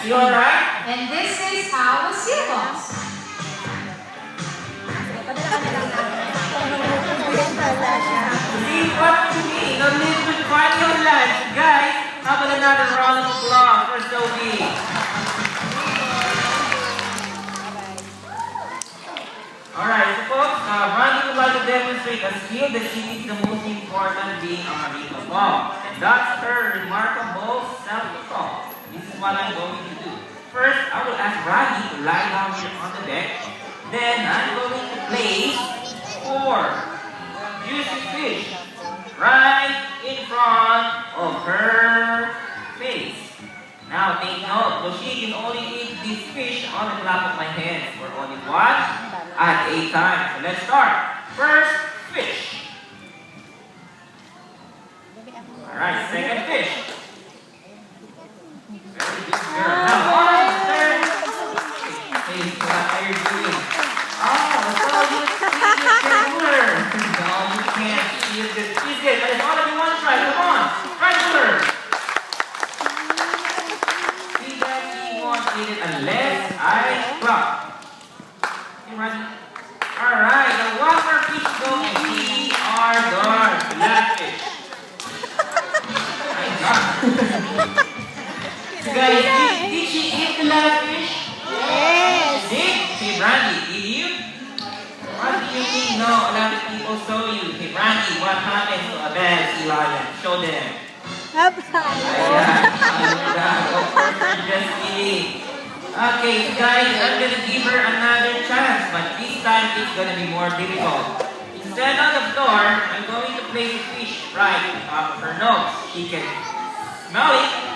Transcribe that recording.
You alright? And this is how a seal goes. See what you mean? A little bit funny on lunch. Guys, how about another round of applause for Sophie? Alright, so folks, Randy would like to demonstrate a skill that she thinks the most important being a marina mom. And that's her remarkable self-control. This is what I'm going to do. First, I will ask Randy to lie down here on the deck. Then, I'm going to place 4 juicy fish right in front of her face. Now, take note, so she can only eat these fish on the clap of my hands for only 1 at a time. So let's start. First, fish. Alright, second fish. Very good girl. Now, on third fish. Hey, what are you doing? Oh, so you see the cooler. No, you can't. She's good. She's good. But if all of you want to try, come on. Try cooler. See that she won't eat it unless I clap. Okay, Randy. Alright, the one more fish to go and we are done. Last fish. My God. Guys, did she eat the last fish? Yes. She did? Hey, Randy, did you? What do you mean? No, a lot of people saw you. Hey, Randy, what happened to a bad sea lion? Show them. Ayan. Of course, I'm just kidding. Okay, guys, I'm gonna give her another chance, but this time it's gonna be more difficult. Instead of the floor, I'm going to place a fish right on top of her nose. She can smell it